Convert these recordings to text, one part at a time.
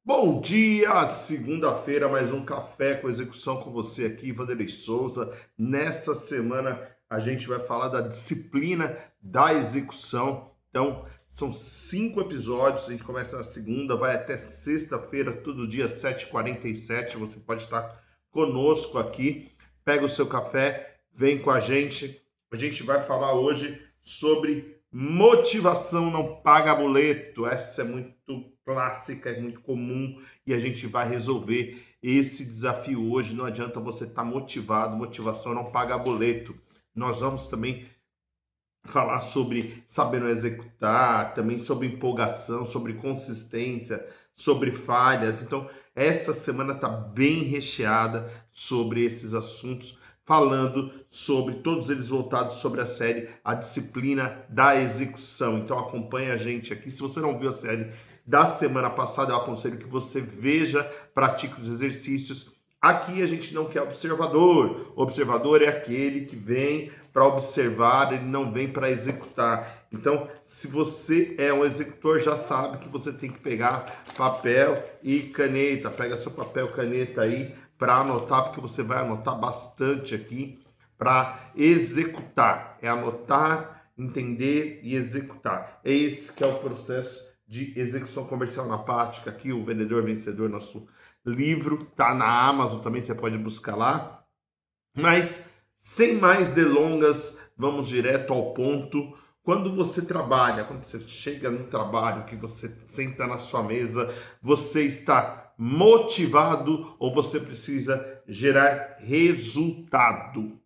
Bom dia, segunda-feira, mais um café com execução com você aqui, Vanderlei Souza. Nessa semana a gente vai falar da disciplina da execução. Então, são 5 episódios, a gente começa na segunda, vai até sexta-feira, todo dia 7h47. Você pode estar conosco aqui, pega o seu café, vem com a gente. A gente vai falar hoje sobre motivação não paga boleto. Essa é muito clássica, é muito comum e a gente vai resolver esse desafio hoje. Não adianta você estar motivado, motivação não paga boleto. Nós vamos também falar sobre sabendo executar, também sobre empolgação, sobre consistência, sobre falhas. Então, essa semana está bem recheada sobre esses assuntos, falando sobre todos eles voltados sobre a série A Disciplina da Execução. Então, acompanha a gente aqui. Se você não viu a série da semana passada, eu aconselho que você veja, pratique os exercícios. Aqui a gente não quer observador. Observador é aquele que vem para observar, ele não vem para executar. Então, se você é um executor, já sabe que você tem que pegar papel e caneta. Pega seu papel e caneta aí para anotar, porque você vai anotar bastante aqui para executar. É anotar, entender e executar. É esse que é o processo de execução comercial na prática. Aqui o Vendedor Vencedor, nosso livro, tá na Amazon também, você pode buscar lá. Mas sem mais delongas, vamos direto ao ponto. Quando você trabalha, quando você chega no trabalho, que você senta na sua mesa, você está motivado ou você precisa gerar resultado?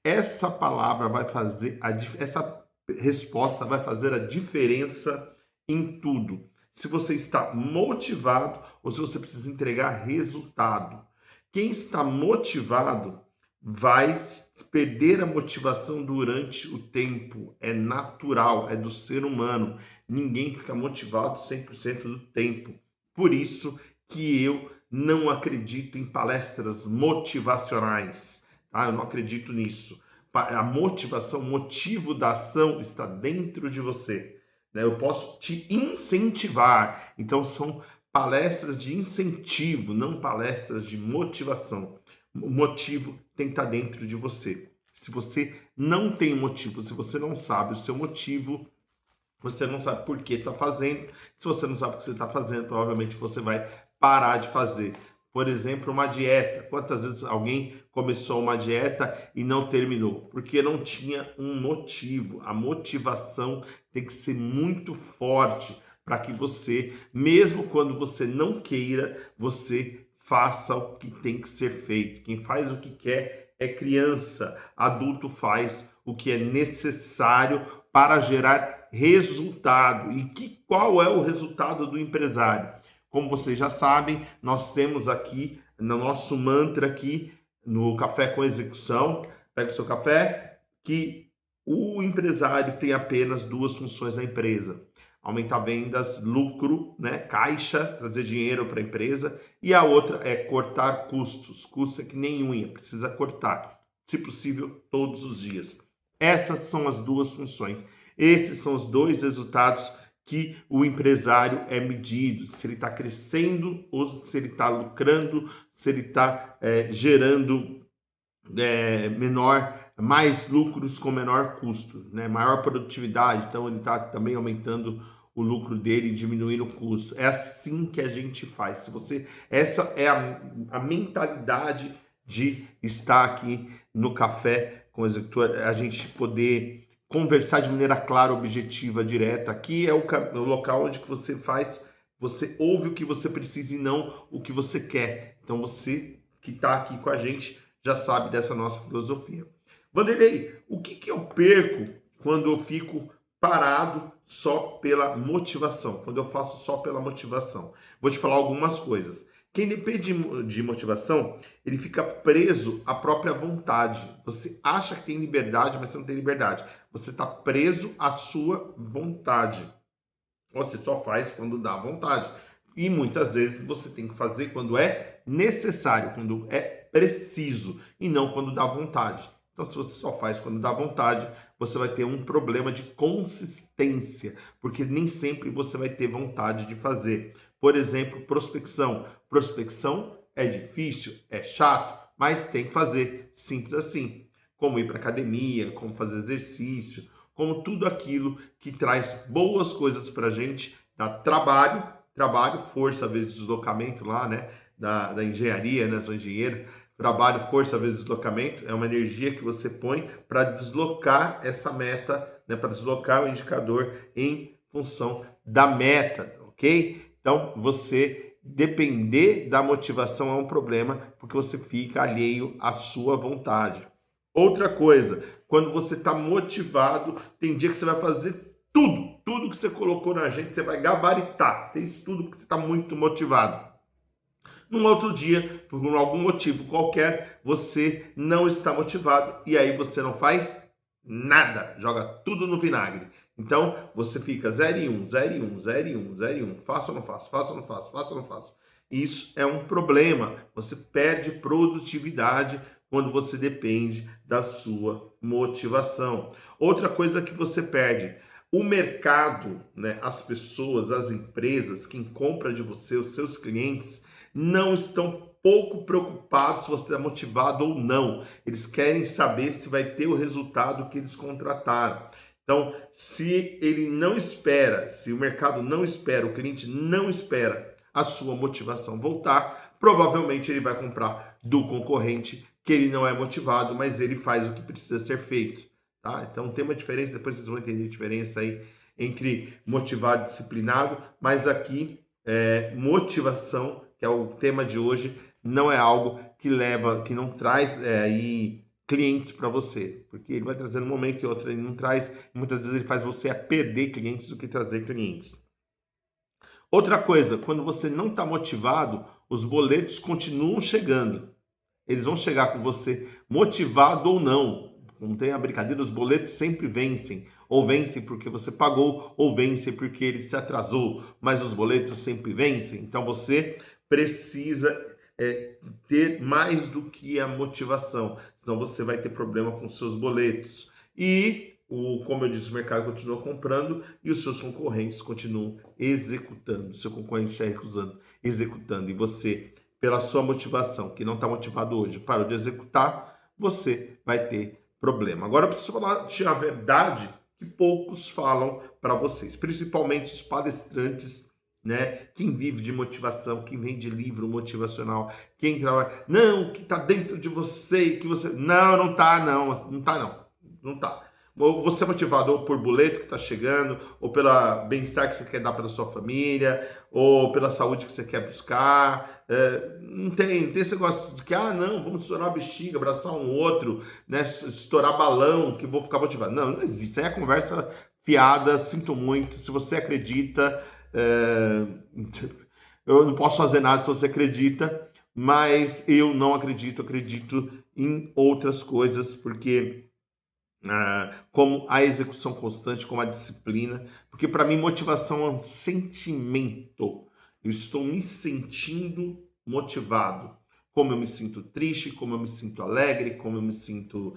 Essa palavra vai fazer essa resposta vai fazer a diferença em tudo. Se você está motivado ou se você precisa entregar resultado. Quem está motivado vai perder a motivação durante o tempo. É natural, é do ser humano. Ninguém fica motivado 100% do tempo. Por isso que eu não acredito em palestras motivacionais. Tá? Eu não acredito nisso. A motivação, o motivo da ação está dentro de você. Né? Eu posso te incentivar. Então são palestras de incentivo, não palestras de motivação. O motivo tem que estar dentro de você. Se você não tem motivo, se você não sabe o seu motivo, você não sabe por que está fazendo. Se você não sabe o que você está fazendo, provavelmente você vai parar de fazer. Por exemplo, uma dieta. Quantas vezes alguém começou uma dieta e não terminou? Porque não tinha um motivo. A motivação tem que ser muito forte para que você, mesmo quando você não queira, você faça o que tem que ser feito. Quem faz o que quer é criança. Adulto faz o que é necessário para gerar resultado. Qual é o resultado do empresário? Como vocês já sabem, nós temos aqui no nosso mantra aqui no Café com Execução, pega o seu café, que o empresário tem apenas duas funções na empresa: aumentar vendas, lucro, né, caixa, trazer dinheiro para a empresa, e a outra é cortar custos. Custo é que nem unha, precisa cortar, se possível, todos os dias. Essas são as duas funções. Esses são os dois resultados que o empresário é medido, se ele está crescendo ou se ele está lucrando, se ele está gerando mais lucros com menor custo, né? Maior produtividade, então ele está também aumentando o lucro dele e diminuindo o custo. É assim que a gente faz. Essa é a mentalidade de estar aqui no Café com o Executor, a gente poder conversar de maneira clara, objetiva, direta. Aqui é o local onde que você ouve o que você precisa e não o que você quer. Então você que está aqui com a gente já sabe dessa nossa filosofia. Vanderlei, o que eu perco quando eu fico parado só pela motivação? Quando eu faço só pela motivação? Vou te falar algumas coisas. Quem depende de motivação, ele fica preso à própria vontade. Você acha que tem liberdade, mas você não tem liberdade. Você está preso à sua vontade. Você só faz quando dá vontade. E muitas vezes você tem que fazer quando é necessário, quando é preciso, e não quando dá vontade. Então, se você só faz quando dá vontade, você vai ter um problema de consistência, porque nem sempre você vai ter vontade de fazer. Por exemplo, prospecção. Prospecção é difícil, é chato, mas tem que fazer, simples assim. Como ir para academia, como fazer exercício, como tudo aquilo que traz boas coisas para a gente, dá trabalho, força vezes deslocamento lá, né, da engenharia, né, sou engenheiro, trabalho, força vezes deslocamento, é uma energia que você põe para deslocar essa meta, né, para deslocar o indicador em função da meta, ok? Então, você depender da motivação é um problema, porque você fica alheio à sua vontade. Outra coisa, quando você está motivado, tem dia que você vai fazer tudo que você colocou na agenda, você vai gabaritar, fez tudo porque você está muito motivado. Num outro dia, por algum motivo qualquer, você não está motivado e aí você não faz nada, joga tudo no vinagre. Então, você fica 0 e 1, 0 e 1, 0 e 1, 0 e 1, faço ou não faço, faço ou não faço, faço ou não faço. Isso é um problema, você perde produtividade quando você depende da sua motivação. Outra coisa que você perde, o mercado, né, as pessoas, as empresas, quem compra de você, os seus clientes, não estão pouco preocupados se você está motivado ou não. Eles querem saber se vai ter o resultado que eles contrataram. Então, se ele não espera, se o mercado não espera, o cliente não espera a sua motivação voltar, provavelmente ele vai comprar do concorrente, que ele não é motivado, mas ele faz o que precisa ser feito. Tá? Então tem uma diferença, depois vocês vão entender a diferença aí entre motivado e disciplinado, mas aqui motivação, que é o tema de hoje, não é algo que leva, que não traz aí clientes para você, porque ele vai trazer um momento e outro, ele não traz, muitas vezes ele faz você perder clientes do que trazer clientes. Outra coisa, quando você não está motivado, os boletos continuam chegando. Eles vão chegar com você motivado ou não. Não tem a brincadeira, os boletos sempre vencem. Ou vencem porque você pagou, ou vencem porque ele se atrasou. Mas os boletos sempre vencem. Então você precisa ter mais do que a motivação. Senão você vai ter problema com seus boletos. E, como eu disse, o mercado continua comprando e os seus concorrentes continuam executando. O seu concorrente está recusando, executando. E você, pela sua motivação, que não está motivado hoje, parou de executar, você vai ter problema. Agora eu preciso falar de a verdade que poucos falam para vocês, principalmente os palestrantes, né? Quem vive de motivação, quem vende livro motivacional, quem trabalha, não, que está dentro de você, que você, não tá, não tá. Ou você é motivado ou por boleto que está chegando, ou pelo bem-estar que você quer dar para a sua família, ou pela saúde que você quer buscar. Não tem esse negócio de que, não, vamos estourar a bexiga, abraçar um outro, né, estourar balão, que vou ficar motivado. Não existe. Isso aí é conversa fiada, sinto muito. Se você acredita, eu não posso fazer nada se você acredita, mas eu não acredito, acredito em outras coisas, porque como a execução constante, como a disciplina, porque para mim motivação é um sentimento. Eu estou me sentindo motivado. Como eu me sinto triste, como eu me sinto alegre, como eu me sinto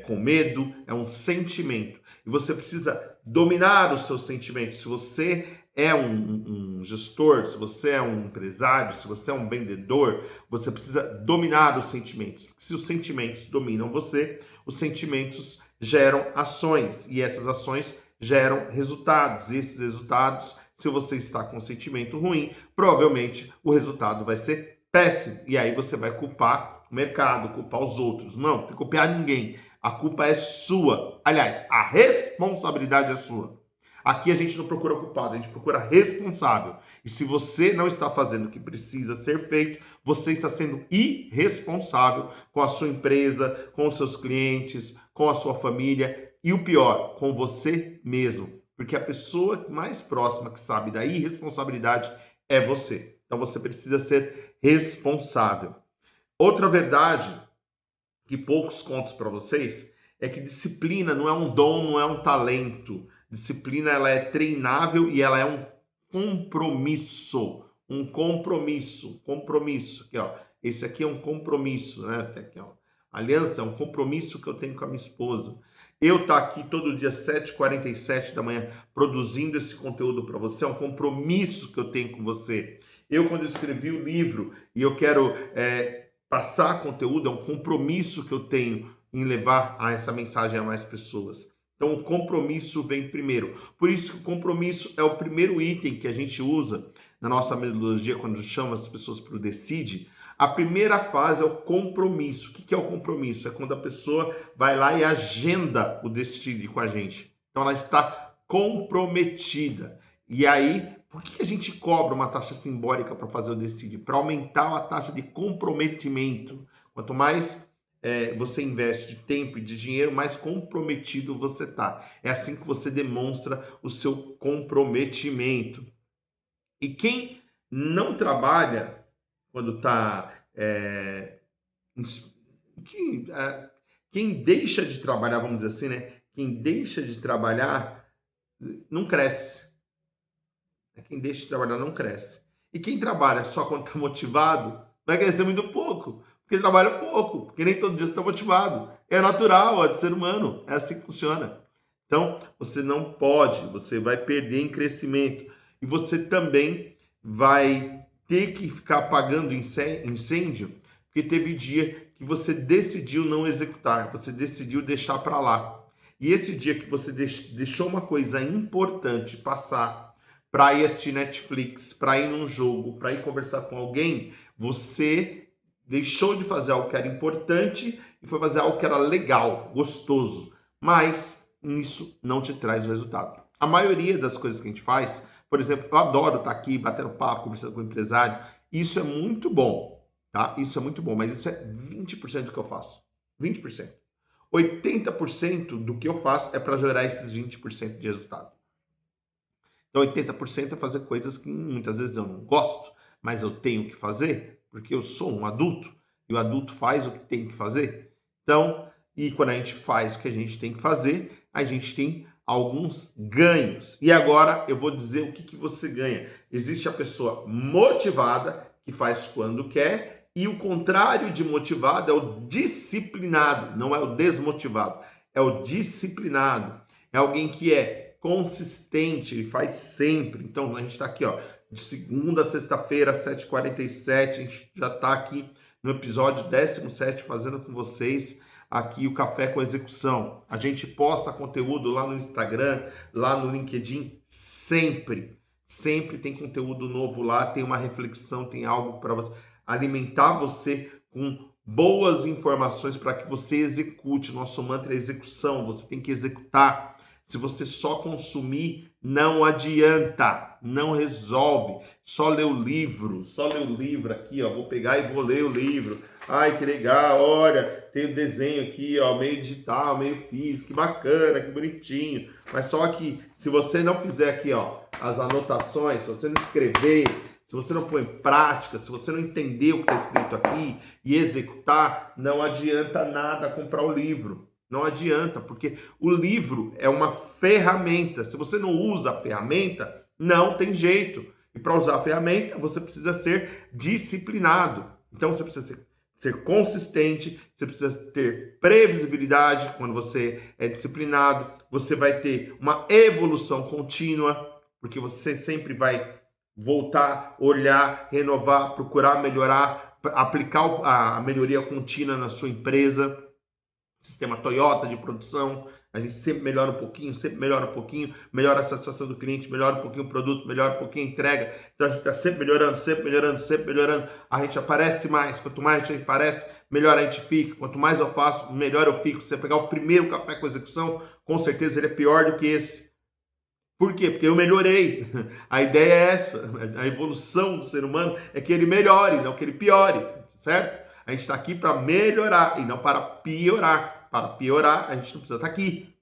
com medo, é um sentimento. E você precisa dominar os seus sentimentos. Se você é um gestor, se você é um empresário, se você é um vendedor, você precisa dominar os sentimentos. Porque se os sentimentos dominam você, os sentimentos geram ações e essas ações geram resultados. E esses resultados, se você está com um sentimento ruim, provavelmente o resultado vai ser péssimo. E aí você vai culpar o mercado, culpar os outros. Não, não tem que culpar ninguém. A culpa é sua. Aliás, a responsabilidade é sua. Aqui a gente não procura culpado, a gente procura responsável. E se você não está fazendo o que precisa ser feito, você está sendo irresponsável com a sua empresa, com os seus clientes, com a sua família e o pior, com você mesmo. Porque a pessoa mais próxima que sabe da irresponsabilidade é você. Então você precisa ser responsável. Outra verdade que poucos contam para vocês é que disciplina não é um dom, não é um talento. Disciplina, ela é treinável e ela é um compromisso. Um compromisso. Aqui, ó. Esse aqui é um compromisso, né? Aqui, ó. Aliança é um compromisso que eu tenho com a minha esposa. eu estar aqui todo dia 7h47 da manhã produzindo esse conteúdo para você, é um compromisso que eu tenho com você. Quando eu escrevi o livro e eu quero passar conteúdo, é um compromisso que eu tenho em levar essa mensagem a mais pessoas. Então, o compromisso vem primeiro. Por isso que o compromisso é o primeiro item que a gente usa na nossa metodologia quando chama as pessoas para o Decide. A primeira fase é o compromisso. O que é o compromisso? É quando a pessoa vai lá e agenda o Decide com a gente. Então, ela está comprometida. E aí, por que a gente cobra uma taxa simbólica para fazer o Decide? Para aumentar a taxa de comprometimento. Quanto mais você investe de tempo e de dinheiro, mais comprometido você está. É assim que você demonstra o seu comprometimento. E quem não trabalha quando está... quem deixa de trabalhar, vamos dizer assim, né? Quem deixa de trabalhar não cresce. Quem deixa de trabalhar não cresce. E quem trabalha só quando está motivado vai crescer muito pouco. Porque trabalha pouco, porque nem todo dia você está motivado. É natural, é de ser humano, é assim que funciona. Então, você não pode, você vai perder em crescimento. E você também vai ter que ficar apagando incêndio, porque teve dia que você decidiu não executar, você decidiu deixar para lá. E esse dia que você deixou uma coisa importante passar, para ir assistir Netflix, para ir num jogo, para ir conversar com alguém, você deixou de fazer algo que era importante e foi fazer algo que era legal, gostoso. Mas isso não te traz o resultado. A maioria das coisas que a gente faz, por exemplo, eu adoro estar aqui, batendo papo, conversando com o empresário. Isso é muito bom, tá? Isso é muito bom, mas isso é 20% do que eu faço. 20%. 80% do que eu faço é para gerar esses 20% de resultado. Então, 80% é fazer coisas que muitas vezes eu não gosto, mas eu tenho que fazer, porque eu sou um adulto, e o adulto faz o que tem que fazer. Então, e quando a gente faz o que a gente tem que fazer, a gente tem alguns ganhos. E agora eu vou dizer o que você ganha. Existe a pessoa motivada, que faz quando quer, e o contrário de motivado é o disciplinado, não é o desmotivado, é o disciplinado. É alguém que é consistente, ele faz sempre. Então, a gente está aqui, ó, de segunda a sexta-feira, 7h47, a gente já está aqui no episódio 17, fazendo com vocês aqui o Café com Execução. A gente posta conteúdo lá no Instagram, lá no LinkedIn, sempre. Sempre tem conteúdo novo lá, tem uma reflexão, tem algo para alimentar você com boas informações para que você execute. Nosso mantra é execução, você tem que executar. Se você só consumir, não adianta, não resolve. Só ler o livro aqui, ó. Vou pegar e vou ler o livro. Ai, que legal, olha, tem o desenho aqui, ó, meio digital, meio físico, que bacana, que bonitinho. Mas só que se você não fizer aqui, ó, as anotações, se você não escrever, se você não pôr em prática, se você não entender o que está escrito aqui e executar, não adianta nada comprar o livro. Não adianta, porque o livro é uma ferramenta. Se você não usa a ferramenta, não tem jeito. E para usar a ferramenta, você precisa ser disciplinado. Então, você precisa ser consistente, você precisa ter previsibilidade quando você é disciplinado. Você vai ter uma evolução contínua, porque você sempre vai voltar, olhar, renovar, procurar melhorar, aplicar a melhoria contínua na sua empresa. Sistema Toyota de produção, a gente sempre melhora um pouquinho, melhora a satisfação do cliente, melhora um pouquinho o produto, melhora um pouquinho a entrega. Então a gente está sempre melhorando. A gente aparece mais, quanto mais a gente aparece, melhor a gente fica. Quanto mais eu faço, melhor eu fico. Se você pegar o primeiro Café com Execução, com certeza ele é pior do que esse. Por quê? Porque eu melhorei. A ideia é essa, a evolução do ser humano é que ele melhore, não que ele piore, certo? A gente está aqui para melhorar e não para piorar. Para piorar, a gente não precisa estar aqui.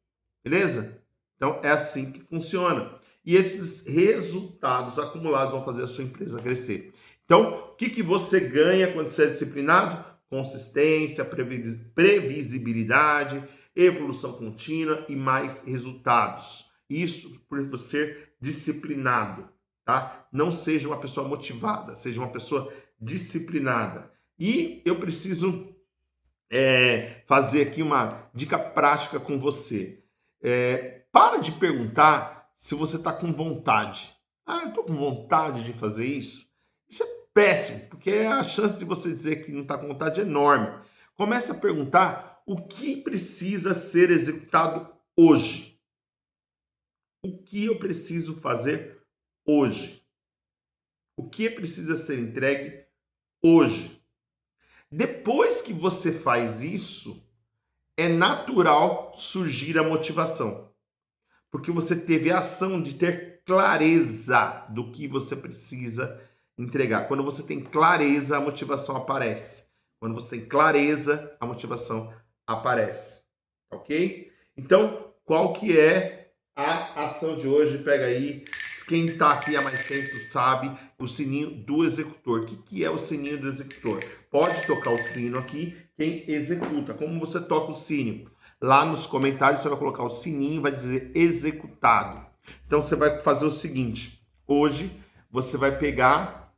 Beleza? Então, é assim que funciona. E esses resultados acumulados vão fazer a sua empresa crescer. Então, o que você ganha quando você é disciplinado? Consistência, previsibilidade, evolução contínua e mais resultados. Isso por você ser disciplinado, tá? Não seja uma pessoa motivada, seja uma pessoa disciplinada. E eu preciso fazer aqui uma dica prática com você. Para de perguntar se você está com vontade. Ah, eu estou com vontade de fazer isso? Isso é péssimo, porque a chance de você dizer que não está com vontade é enorme. Comece a perguntar o que precisa ser executado hoje. O que eu preciso fazer hoje? O que precisa ser entregue hoje? Depois que você faz isso, é natural surgir a motivação. Porque você teve a ação de ter clareza do que você precisa entregar. Quando você tem clareza, a motivação aparece. Quando você tem clareza, a motivação aparece. Ok? Então, qual que é a ação de hoje? Pega aí. Quem está aqui há mais tempo sabe o sininho do executor. O que é o sininho do executor? Pode tocar o sino aqui quem executa. Como você toca o sino? Lá nos comentários você vai colocar o sininho e vai dizer executado. Então você vai fazer o seguinte: hoje você vai pegar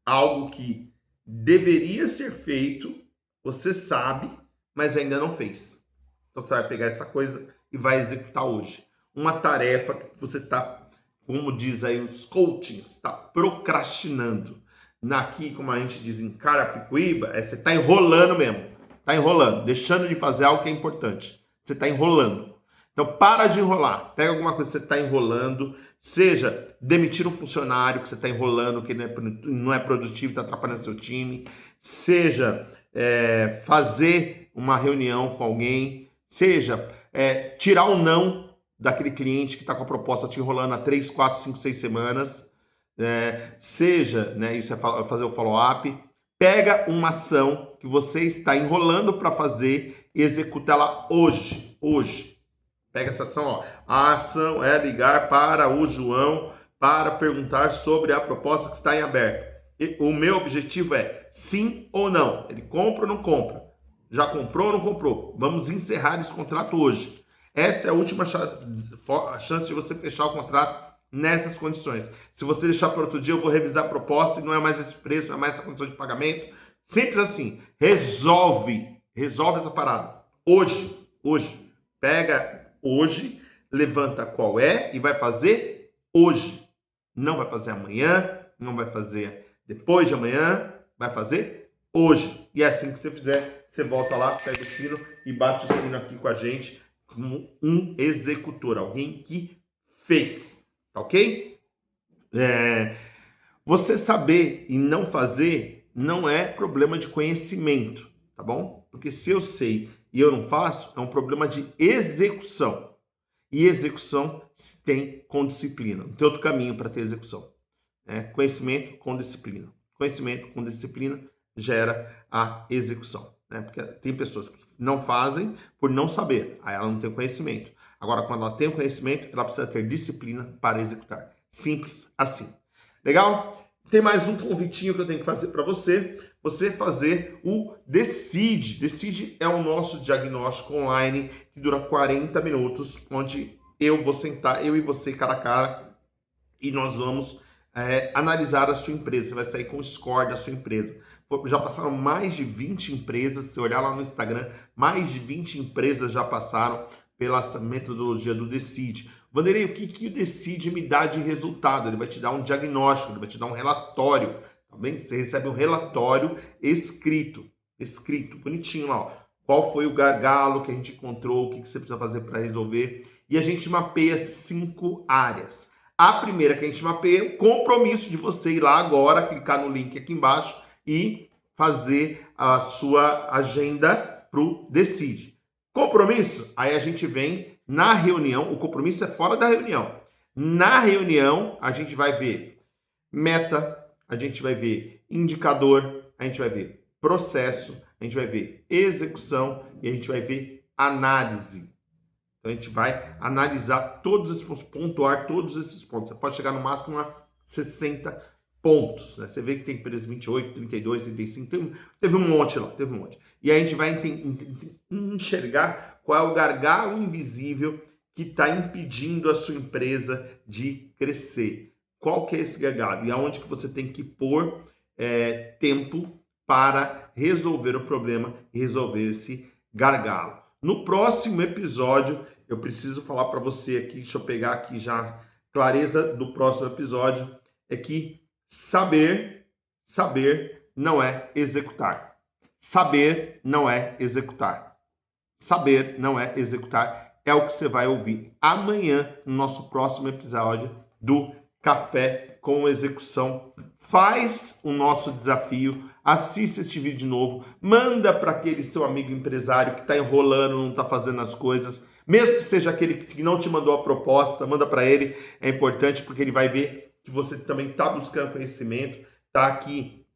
algo que deveria ser feito, você sabe, mas ainda não fez. Então você vai pegar essa coisa e vai executar hoje. Uma tarefa que você está, como diz aí os coachings, está procrastinando. Aqui, como a gente diz em Carapicuíba, você está enrolando mesmo. Está enrolando, deixando de fazer algo que é importante. Você está enrolando. Então para de enrolar. Pega alguma coisa que você está enrolando, seja demitir um funcionário que você está enrolando, que não é produtivo, está atrapalhando seu time, seja fazer uma reunião com alguém, seja tirar o não daquele cliente que está com a proposta te enrolando há 3, 4, 5, 6 semanas, seja, isso é fazer o follow-up. Pega uma ação que você está enrolando para fazer e executa ela hoje. Pega essa ação, ó. A ação é ligar para o João para perguntar sobre a proposta que está em aberto. O meu objetivo é sim ou não. Ele compra ou não compra? Já comprou ou não comprou? Vamos encerrar esse contrato hoje. Essa é a última chance de você fechar o contrato nessas condições. Se você deixar para outro dia, eu vou revisar a proposta e não é mais esse preço, não é mais essa condição de pagamento. Simples assim. Resolve essa parada. Hoje. Pega hoje, levanta qual é e vai fazer hoje. Não vai fazer amanhã, não vai fazer depois de amanhã, vai fazer hoje. E é assim que você fizer, você volta lá, pega o sino e bate o sino aqui com a gente como um executor, alguém que fez, tá ok? Você saber e não fazer não é problema de conhecimento, tá bom? Porque se eu sei e eu não faço, é um problema de execução. E execução se tem com disciplina. Não tem outro caminho para ter execução. Conhecimento com disciplina. Conhecimento com disciplina gera a execução. Porque tem pessoas que não fazem por não saber. Aí ela não tem conhecimento. Agora, quando ela tem o conhecimento, ela precisa ter disciplina para executar. Simples assim. Legal? Tem mais um convitinho que eu tenho que fazer para você. Você fazer o Decide. Decide é o nosso diagnóstico online que dura 40 minutos, onde eu vou sentar, eu e você cara a cara, e nós vamos analisar a sua empresa. Você vai sair com o score da sua empresa. Já passaram mais de 20 empresas, se olhar lá no Instagram, mais de 20 empresas já passaram pela metodologia do Decide. Vanderlei, o que o Decide me dá de resultado? Ele vai te dar um diagnóstico, ele vai te dar um relatório, tá bem? Você recebe um relatório escrito, bonitinho lá, ó. Qual foi o gargalo que a gente encontrou, o que você precisa fazer para resolver. E a gente mapeia 5 áreas. A primeira que a gente mapeia é o compromisso de você ir lá agora, clicar no link aqui embaixo e fazer a sua agenda para o Decide. Compromisso, aí a gente vem na reunião, o compromisso é fora da reunião. Na reunião, a gente vai ver meta, a gente vai ver indicador, a gente vai ver processo, a gente vai ver execução e a gente vai ver análise. Então a gente vai analisar todos esses pontos, pontuar todos esses pontos. Você pode chegar no máximo a 60 pontos. Né? Você vê que tem empresas 28, 32, 35, teve um monte lá, teve um monte. E aí a gente vai enxergar qual é o gargalo invisível que está impedindo a sua empresa de crescer. Qual que é esse gargalo? E aonde que você tem que pôr tempo para resolver o problema e resolver esse gargalo. No próximo episódio, eu preciso falar para você aqui, deixa eu pegar aqui já, clareza do próximo episódio, é que saber não é executar. Saber não é executar. Saber não é executar. É o que você vai ouvir amanhã no nosso próximo episódio do Café com Execução. Faz o nosso desafio, assista este vídeo de novo, manda para aquele seu amigo empresário que está enrolando, não está fazendo as coisas, mesmo que seja aquele que não te mandou a proposta, manda para ele, é importante porque ele vai ver que você também está buscando conhecimento, está aqui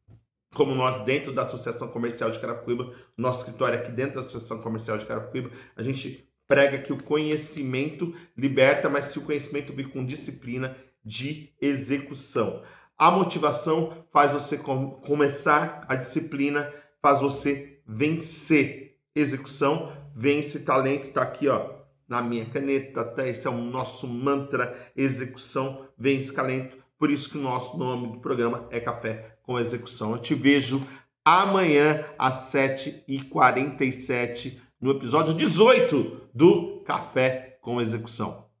como nós dentro da Associação Comercial de Carapicuíba, nosso escritório aqui dentro da Associação Comercial de Carapicuíba, a gente prega que o conhecimento liberta, mas se o conhecimento vir com disciplina de execução. A motivação faz você começar, a disciplina faz você vencer. Execução, vence, talento, tá aqui, ó, na minha caneta, até esse é o nosso mantra, execução, vence, talento. Por isso que o nosso nome do programa é Café com Execução. Eu te vejo amanhã às 7h47 no episódio 18 do Café com Execução.